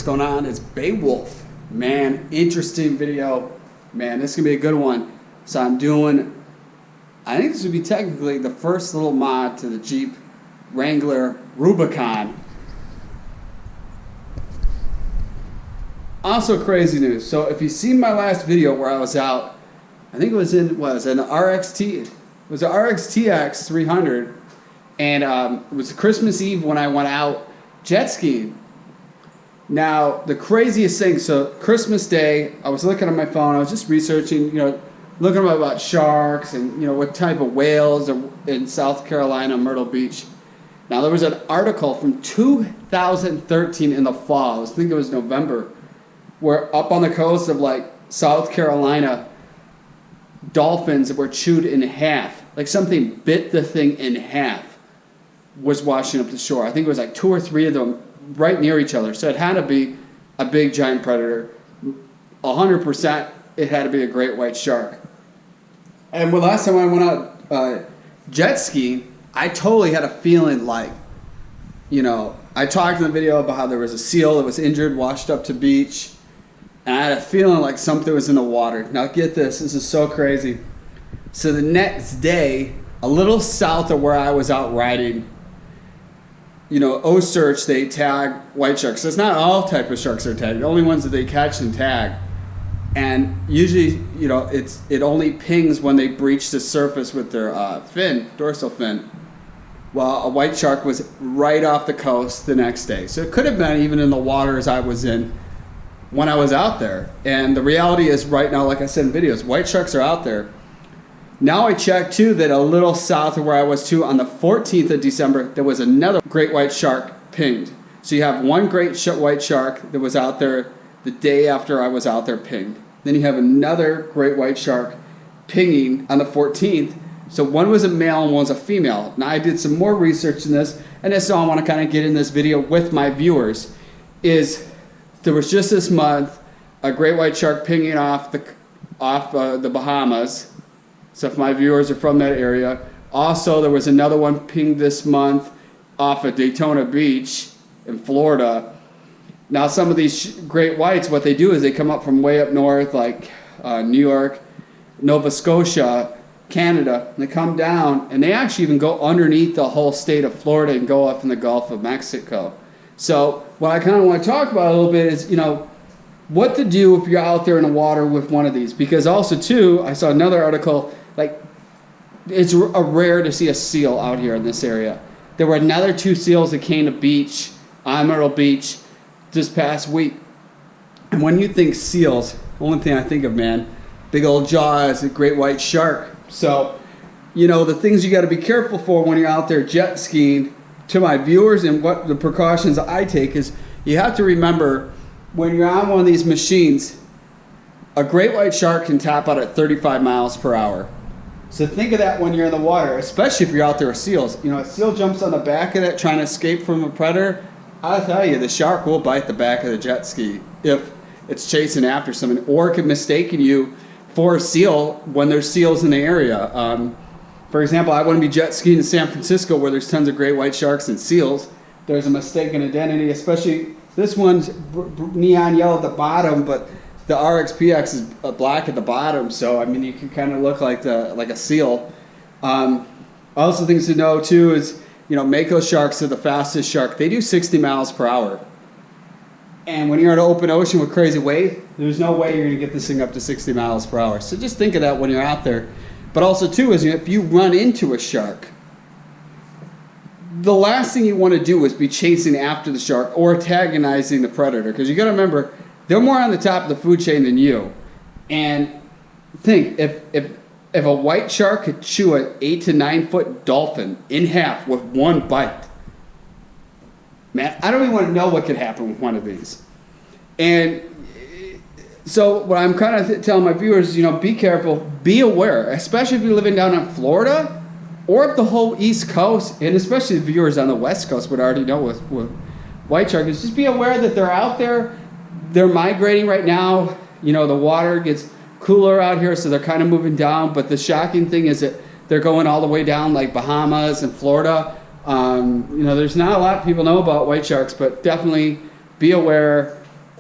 what's going on? It's Beowulf. Man, interesting video. Man, this is gonna be a good one. So I'm doing, I think this would be technically the first little mod to the Jeep Wrangler Rubicon. Also crazy news. So if you seen my last video where I was out, I think it was in, an RXT, it was an RXT X 300, and it was Christmas Eve when I went out jet skiing. Now, the craziest thing, so Christmas Day, I was looking at my phone, I was just researching, looking about sharks and, what type of whales are in South Carolina, Myrtle Beach. Now, there was an article from 2013 in the fall, I think it was November, where up on the coast of like South Carolina, dolphins were chewed in half. Like something bit the thing in half, was washing up the shore. I think it was like 2 or 3 of them right near each other. So it had to be a big giant predator. 100% it had to be a great white shark. And the last time I went out jet skiing, I totally had a feeling like, I talked in the video about how there was a seal that was injured, washed up to beach, and I had a feeling like something was in the water. Now get this is so crazy. So the next day, a little south of where I was out riding, O-Search, they tag white sharks. So it's not all type of sharks are tagged, the only ones that they catch and tag. And usually, it only pings when they breach the surface with their dorsal fin. Well, a white shark was right off the coast the next day. So it could have been even in the waters I was in when I was out there. And the reality is right now, like I said in videos, white sharks are out there. Now I checked too that a little south of where I was too, on the 14th of December, there was another great white shark pinged. So you have one great white shark that was out there the day after I was out there pinged. Then you have another great white shark pinging on the 14th. So one was a male and one was a female. Now I did some more research in this, and that's all I want to kind of get in this video with my viewers, is there was just this month a great white shark pinging off the Bahamas. So if my viewers are from that area. Also, there was another one pinged this month off of Daytona Beach in Florida. Now, some of these great whites, what they do is they come up from way up north, like New York, Nova Scotia, Canada. And they come down, and they actually even go underneath the whole state of Florida and go up in the Gulf of Mexico. So what I kind of want to talk about a little bit is, what to do if you're out there in the water with one of these. Because also, too, I saw another article, like, it's rare to see a seal out here in this area. There were another 2 seals that came to beach on Myrtle Beach this past week. And when you think seals, the only thing I think of, man, big old jaws, a great white shark. So, the things you got to be careful for when you're out there jet skiing, to my viewers, and what the precautions I take is, you have to remember, when you're on one of these machines, a great white shark can tap out at 35 miles per hour. So think of that when you're in the water, especially if you're out there with seals. A seal jumps on the back of that trying to escape from a predator. I'll tell you, the shark will bite the back of the jet ski if it's chasing after something, or it could mistaken you for a seal when there's seals in the area. For example, I want to be jet skiing in San Francisco where there's tons of great white sharks and seals. There's a mistaken identity, especially this one's neon yellow at the bottom, but the RXP-X is black at the bottom, so I mean you can kind of look like a seal. Also, things to know too is, mako sharks are the fastest shark. They do 60 miles per hour, and when you're in an open ocean with crazy waves, there's no way you're gonna get this thing up to 60 miles per hour. So just think of that when you're out there. But also too is, if you run into a shark, the last thing you want to do is be chasing after the shark or antagonizing the predator, because you got to remember, they're more on the top of the food chain than you. And think, if a white shark could chew an 8 to 9 foot dolphin in half with one bite, man, I don't even want to know what could happen with one of these. And so what I'm kind of telling my viewers is, be careful, be aware, especially if you're living down in Florida or up the whole East Coast, and especially the viewers on the West Coast would already know with white sharks. Just be aware that they're out there. They're migrating right now. The water gets cooler out here, so they're kind of moving down. But the shocking thing is that they're going all the way down like Bahamas and Florida. There's not a lot people know about white sharks, but definitely be aware.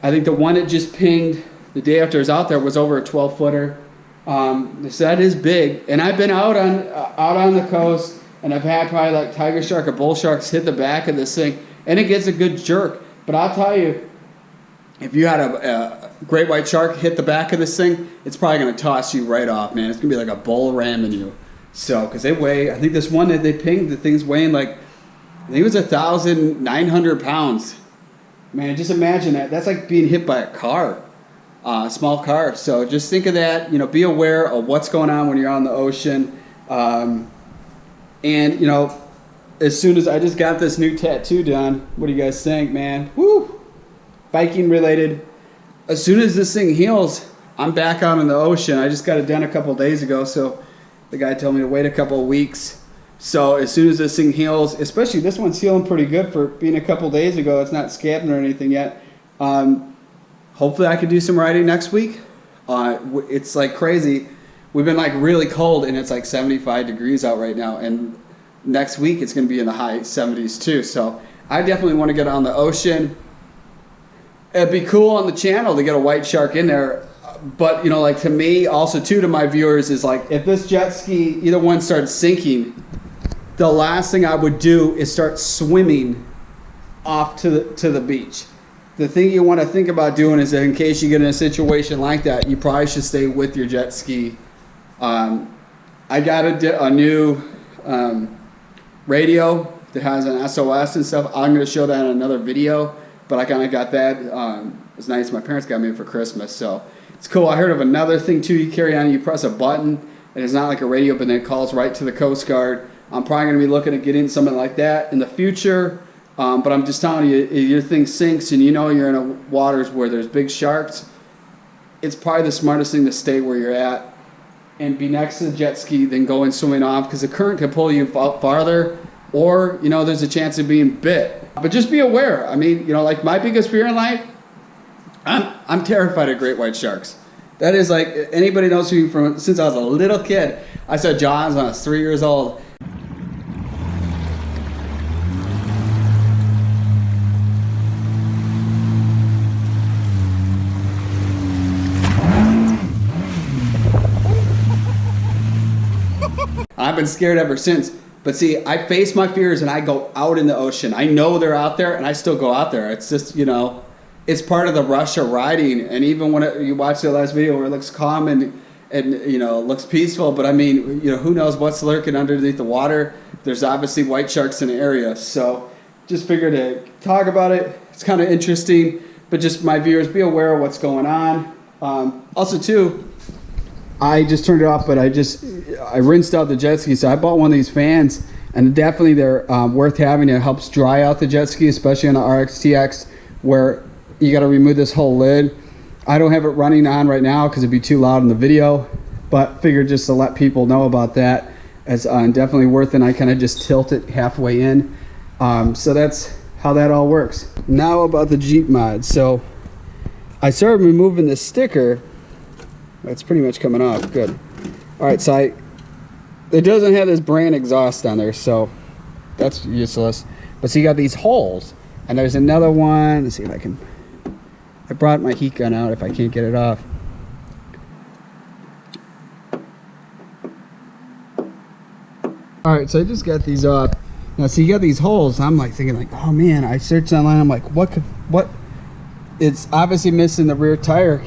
I think the one that just pinged the day after I was out there was over a 12-footer. So that is big. And I've been out on the coast, and I've had probably like tiger shark or bull sharks hit the back of this thing, and it gets a good jerk. But I'll tell you, if you had a great white shark hit the back of this thing, it's probably going to toss you right off, man. It's going to be like a bull ramming you. So, because they weigh, I think this one that they pinged, the thing's weighing like, I think it was 1,900 pounds. Man, just imagine that. That's like being hit by a car, a small car. So just think of that. You know, be aware of what's going on when you're on the ocean. And, you know, as soon as I just got this new tattoo done, what do you guys think, man? Woo! Biking related. As soon as this thing heals, I'm back out in the ocean. I just got it done a couple days ago, so the guy told me to wait a couple of weeks. So as soon as this thing heals, especially this one's healing pretty good for being a couple days ago. It's not scabbing or anything yet. Hopefully I can do some riding next week. It's like crazy. We've been like really cold, and it's like 75 degrees out right now. And next week it's going to be in the high 70s too. So I definitely want to get on the ocean. It'd be cool on the channel to get a white shark in there. But, you know, like to me, also too, to my viewers, is like if this jet ski, either one starts sinking, the last thing I would do is start swimming off to the beach. The thing you want to think about doing is that in case you get in a situation like that, you probably should stay with your jet ski. I got a new radio that has an SOS and stuff. I'm going to show that in another video, but I kind of got that. It's nice. My parents got me for Christmas, so it's cool. I heard of another thing too. You carry on, you press a button, and it's not like a radio, but then it calls right to the Coast Guard. I'm probably going to be looking at getting something like that in the future. But I'm just telling you, if your thing sinks and you know you're in a waters where there's big sharks, it's probably the smartest thing to stay where you're at and be next to the jet ski than going swimming off, because the current can pull you farther, or, you know, there's a chance of being bit. But just be aware. I mean, you know, like my biggest fear in life, I'm terrified of great white sharks. That is like, anybody knows me from since I was a little kid. I saw Jaws when I was 3 years old. I've been scared ever since. But see, I face my fears and I go out in the ocean. I know they're out there and I still go out there. It's just, you know, it's part of the rush of riding. And even when you watch the last video where it looks calm and you know, looks peaceful, but I mean, you know, who knows what's lurking underneath the water. There's obviously white sharks in the area. So just figured to talk about it. It's kind of interesting, but just my viewers, be aware of what's going on. Also too, I just turned it off, but I rinsed out the jet ski. So I bought one of these fans, and definitely they're worth having. It helps dry out the jet ski, especially on the RXT X, where you got to remove this whole lid. I don't have it running on right now because it'd be too loud in the video, but figured just to let people know about that. It's definitely worth it. I kind of just tilt it halfway in. So that's how that all works. Now about the Jeep mod. So I started removing the sticker. It's pretty much coming off. Good. All right, so it doesn't have this brand exhaust on there, so that's useless. But so you got these holes, and there's another one. Let's see if I can. I brought my heat gun out if I can't get it off. All right, so I just got these off. Now, so you got these holes. I'm like thinking, like, oh man. I searched online. I'm like, what? It's obviously missing the rear tire.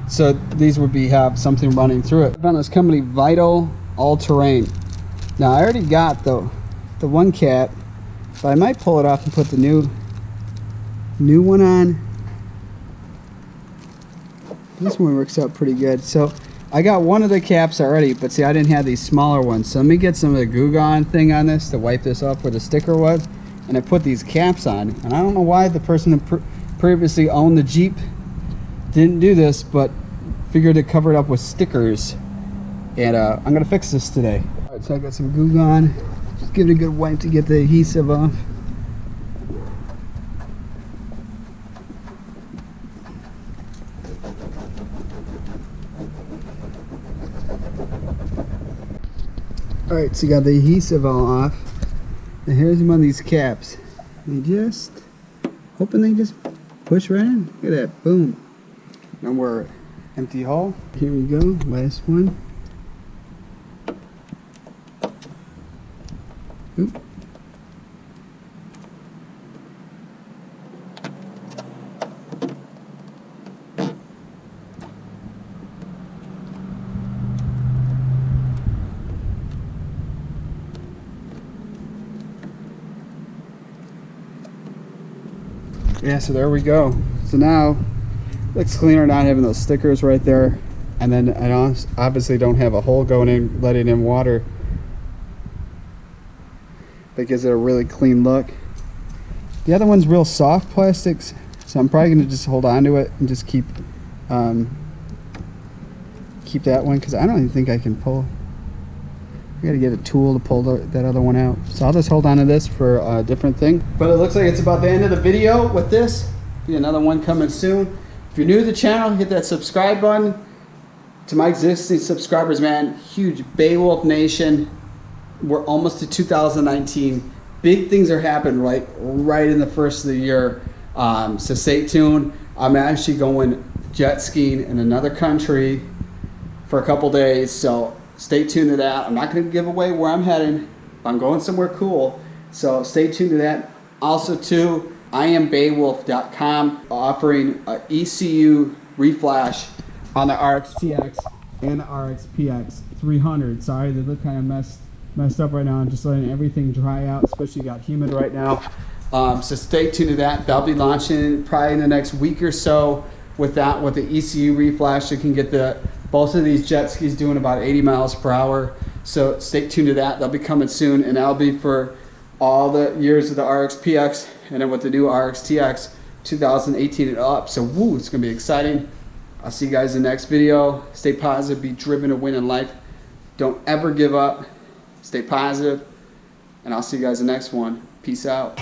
So these would have something running through it. I found this company, Vital All Terrain. Now I already got the one cat, but I might pull it off and put the new one on. This one works out pretty good. So I got one of the caps already, but see, I didn't have these smaller ones. So let me get some of the Goo Gone thing on this to wipe this off where the sticker was, and I put these caps on. And I don't know why the person who previously owned the Jeep didn't do this, but figured to cover it up with stickers. And I'm gonna fix this today. All right, so I got some Goo Gone. Just give it a good wipe to get the adhesive off. All right, so you got the adhesive all off. And here's one of these caps. And just hoping they just Push right in. Look at that. Boom. No more empty hull. Here we go. Last one. Oop. Yeah, so there we go. So now looks cleaner not having those stickers right there, and then I obviously don't have a hole going in letting in water. That gives it a really clean look. The other one's real soft plastics, so I'm probably gonna just hold on to it and just keep that one, because I don't even think I can pull. I gotta get a tool to pull that other one out. So I'll just hold on to this for a different thing. But it looks like it's about the end of the video with this. Be another one coming soon. If you're new to the channel, hit that subscribe button. To my existing subscribers, man, huge Beowulf Nation. We're almost to 2019. Big things are happening right in the first of the year. So stay tuned. I'm actually going jet skiing in another country for a couple days. So stay tuned to that. I'm not going to give away where I'm heading. I'm going somewhere cool. So stay tuned to that. Also too, Am Beowulf.com offering a ECU reflash on the RXT X and the RXP-X 300. Sorry, they look kind of messed up right now. I'm just letting everything dry out, especially got humid right now. So stay tuned to that. That'll be launching probably in the next week or so. With that, with the ECU reflash, you can get both of these jet skis doing about 80 miles per hour. So stay tuned to that. That'll be coming soon, and that'll be for all the years of the RXP-X, and then with the new RXT-X 2018 and up. So woo, it's gonna be exciting. I'll see you guys in the next video. Stay positive, be driven to win in life. Don't ever give up. Stay positive, and I'll see you guys in the next one. Peace out.